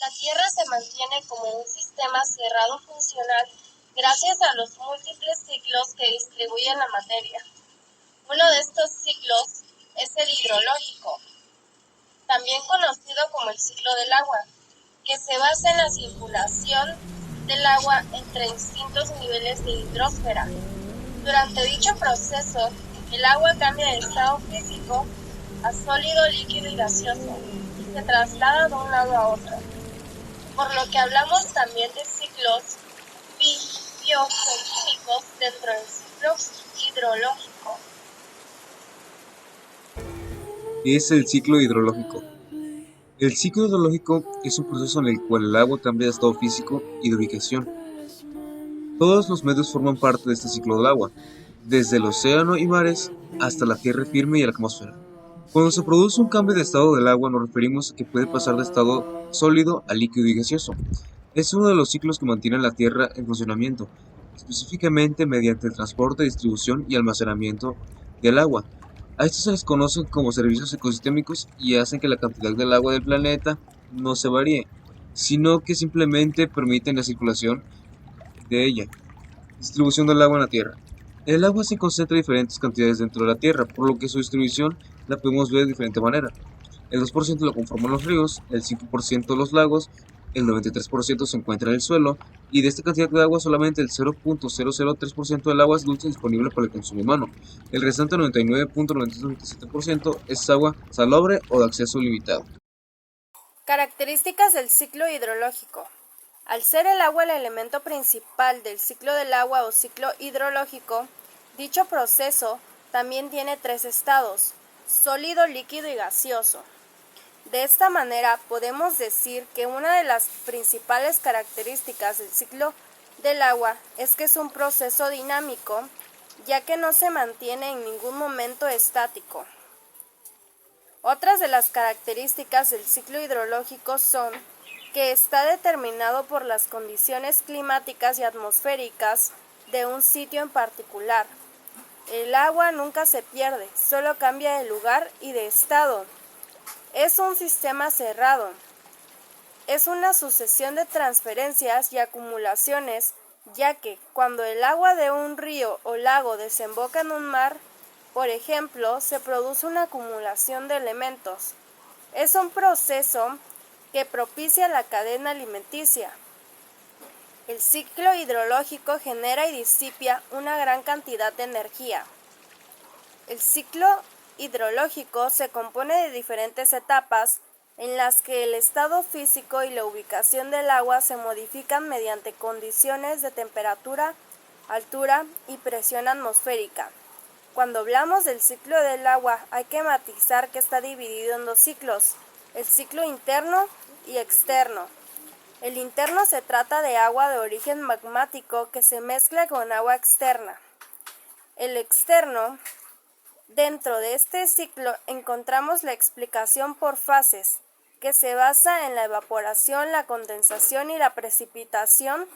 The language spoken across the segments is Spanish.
La Tierra se mantiene como un sistema cerrado funcional gracias a los múltiples ciclos que distribuyen la materia. Uno de estos ciclos es el hidrológico, también conocido como el ciclo del agua, que se basa en la circulación del agua entre distintos niveles de hidrosfera. Durante dicho proceso, el agua cambia de estado físico a sólido, líquido y gaseoso y se traslada de un lado a otro, por lo que hablamos también de ciclos biogeoquímicos dentro del ciclo hidrológico. ¿Qué es el ciclo hidrológico? El ciclo hidrológico es un proceso en el cual el agua cambia de estado físico y de ubicación. Todos los medios forman parte de este ciclo del agua, desde el océano y mares hasta la tierra firme y la atmósfera. Cuando se produce un cambio de estado del agua nos referimos a que puede pasar de estado sólido a líquido y gaseoso. Es uno de los ciclos que mantienen la Tierra en funcionamiento, específicamente mediante el transporte, distribución y almacenamiento del agua. A estos se les conocen como servicios ecosistémicos y hacen que la cantidad del agua del planeta no se varíe, sino que simplemente permiten la circulación de ella. Distribución del agua en la Tierra. El agua se concentra en diferentes cantidades dentro de la Tierra, por lo que su distribución la podemos ver de diferente manera. El 2% lo conforman los ríos, el 5% los lagos, el 93% se encuentra en el suelo, y de esta cantidad de agua solamente el 0.003% del agua es dulce disponible para el consumo humano. El restante 99.997% es agua salobre o de acceso limitado. Características del ciclo hidrológico. Al ser el agua el elemento principal del ciclo del agua o ciclo hidrológico, dicho proceso también tiene tres estados: sólido, líquido y gaseoso. De esta manera podemos decir que una de las principales características del ciclo del agua es que es un proceso dinámico, ya que no se mantiene en ningún momento estático. Otras de las características del ciclo hidrológico son que está determinado por las condiciones climáticas y atmosféricas de un sitio en particular. El agua nunca se pierde, solo cambia de lugar y de estado. Es un sistema cerrado. Es una sucesión de transferencias y acumulaciones, ya que cuando el agua de un río o lago desemboca en un mar, por ejemplo, se produce una acumulación de elementos. Es un proceso que propicia la cadena alimenticia. El ciclo hidrológico genera y disipa una gran cantidad de energía. El ciclo hidrológico se compone de diferentes etapas en las que el estado físico y la ubicación del agua se modifican mediante condiciones de temperatura, altura y presión atmosférica. Cuando hablamos del ciclo del agua, hay que matizar que está dividido en dos ciclos: el ciclo interno y externo. El interno se trata de agua de origen magmático que se mezcla con agua externa. El externo, dentro de este ciclo encontramos la explicación por fases, que se basa en la evaporación, la condensación y la precipitación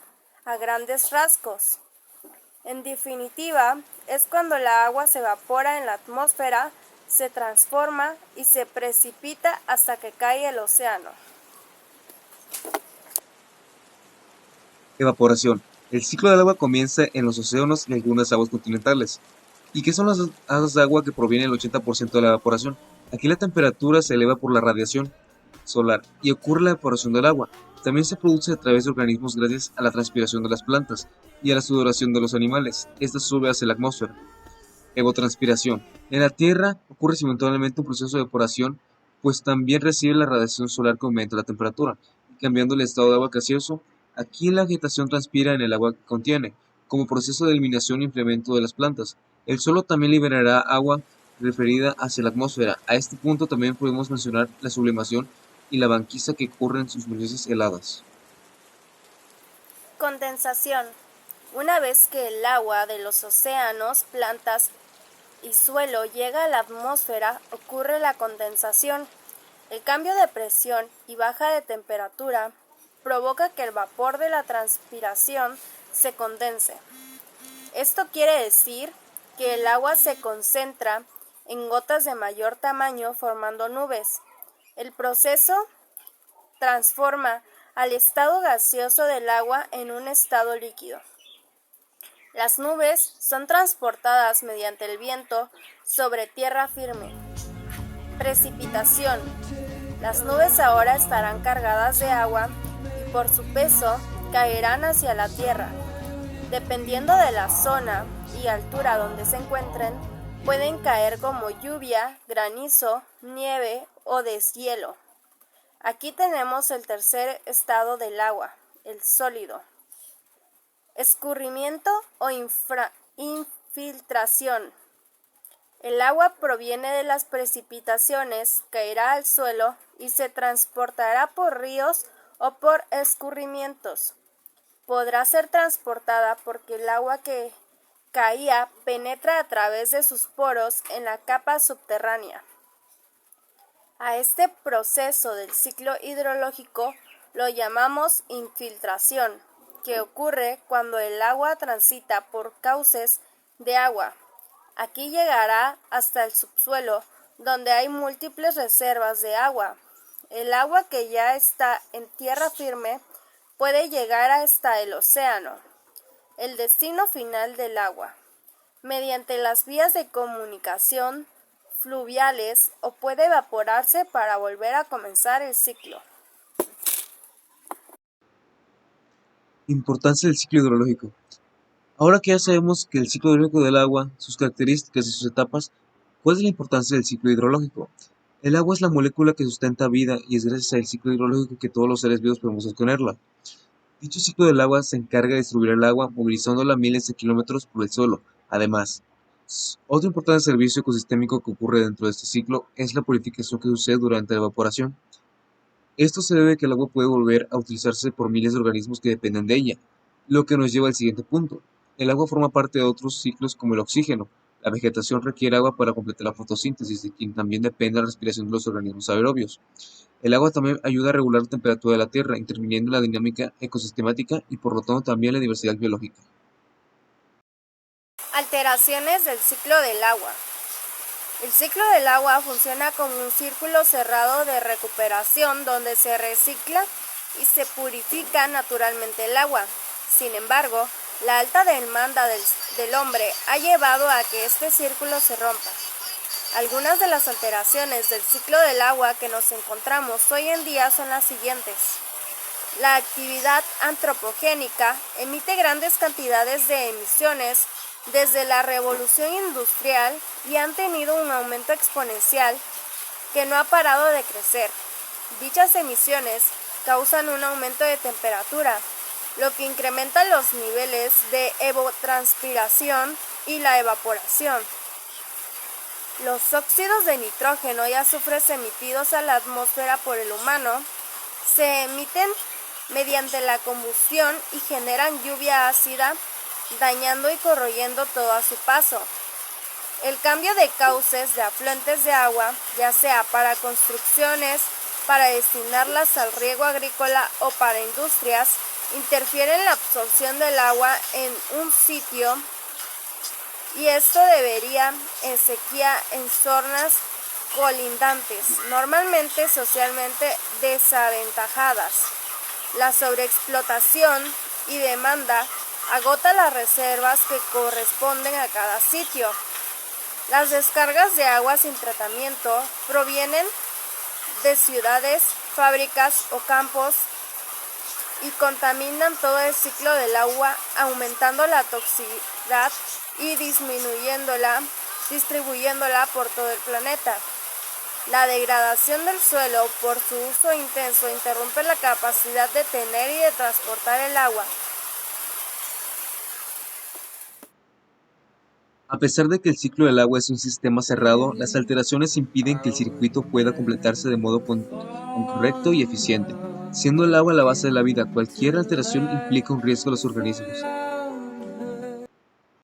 a grandes rasgos. En definitiva, es cuando la agua se evapora en la atmósfera, se transforma y se precipita hasta que cae al océano. Evaporación. El ciclo del agua comienza en los océanos y algunas aguas continentales. ¿Y qué son las hadas de agua que provienen del 80% de la evaporación? Aquí la temperatura se eleva por la radiación solar y ocurre la evaporación del agua. También se produce a través de organismos gracias a la transpiración de las plantas y a la sudoración de los animales. Esta sube hacia la atmósfera. Evotranspiración. En la Tierra ocurre simultáneamente un proceso de evaporación, pues también recibe la radiación solar que aumenta la temperatura, cambiando el estado de agua gaseoso. Aquí la vegetación transpira en el agua que contiene, como proceso de eliminación e implemento de las plantas. El suelo también liberará agua referida hacia la atmósfera. A este punto también podemos mencionar la sublimación y la banquisa que ocurren en superficies heladas. Condensación. Una vez que el agua de los océanos, plantas y suelo llega a la atmósfera, ocurre la condensación. El cambio de presión y baja de temperatura provoca que el vapor de la transpiración se condense. Esto quiere decir que el agua se concentra en gotas de mayor tamaño formando nubes. El proceso transforma al estado gaseoso del agua en un estado líquido. Las nubes son transportadas mediante el viento sobre tierra firme. Precipitación. Las nubes ahora estarán cargadas de agua y por su peso caerán hacia la tierra. Dependiendo de la zona y altura donde se encuentren, pueden caer como lluvia, granizo, nieve o deshielo. Aquí tenemos el tercer estado del agua, el sólido. Escurrimiento o infiltración. El agua proviene de las precipitaciones, caerá al suelo y se transportará por ríos o por escurrimientos. Podrá ser transportada porque el agua que caía penetra a través de sus poros en la capa subterránea. A este proceso del ciclo hidrológico lo llamamos infiltración, que ocurre cuando el agua transita por cauces de agua. Aquí llegará hasta el subsuelo, donde hay múltiples reservas de agua. El agua que ya está en tierra firme puede llegar hasta el océano, el destino final del agua, mediante las vías de comunicación fluviales o puede evaporarse para volver a comenzar el ciclo. Importancia del ciclo hidrológico. Ahora que ya sabemos que el ciclo hidrológico del agua, sus características y sus etapas, ¿cuál es la importancia del ciclo hidrológico? El agua es la molécula que sustenta vida y es gracias al ciclo hidrológico que todos los seres vivos podemos obtenerla. Dicho ciclo del agua se encarga de distribuir el agua movilizándola miles de kilómetros por el suelo. Además, otro importante servicio ecosistémico que ocurre dentro de este ciclo es la purificación que sucede durante la evaporación. Esto se debe a que el agua puede volver a utilizarse por miles de organismos que dependen de ella, lo que nos lleva al siguiente punto. El agua forma parte de otros ciclos como el oxígeno. La vegetación requiere agua para completar la fotosíntesis, de quien también depende la respiración de los organismos aerobios. El agua también ayuda a regular la temperatura de la Tierra, interviniendo en la dinámica ecosistemática y por lo tanto también la diversidad biológica. Alteraciones del ciclo del agua. El ciclo del agua funciona como un círculo cerrado de recuperación donde se recicla y se purifica naturalmente el agua. Sin embargo, la alta demanda del hombre ha llevado a que este círculo se rompa. Algunas de las alteraciones del ciclo del agua que nos encontramos hoy en día son las siguientes. La actividad antropogénica emite grandes cantidades de emisiones desde la revolución industrial y han tenido un aumento exponencial que no ha parado de crecer. Dichas emisiones causan un aumento de temperatura, lo que incrementa los niveles de evapotranspiración y la evaporación. Los óxidos de nitrógeno y azufres emitidos a la atmósfera por el humano se emiten mediante la combustión y generan lluvia ácida, dañando y corroyendo todo a su paso. El cambio de cauces de afluentes de agua, ya sea para construcciones, para destinarlas al riego agrícola o para industrias, interfiere en la absorción del agua en un sitio y esto debería en sequía en zonas colindantes, normalmente socialmente desaventajadas. La sobreexplotación y demanda agota las reservas que corresponden a cada sitio. Las descargas de agua sin tratamiento provienen de ciudades, fábricas o campos y contaminan todo el ciclo del agua, aumentando la toxicidad y distribuyéndola por todo el planeta. La degradación del suelo por su uso intenso interrumpe la capacidad de tener y de transportar el agua. A pesar de que el ciclo del agua es un sistema cerrado, las alteraciones impiden que el circuito pueda completarse de modo correcto y eficiente. Siendo el agua la base de la vida, cualquier alteración implica un riesgo a los organismos.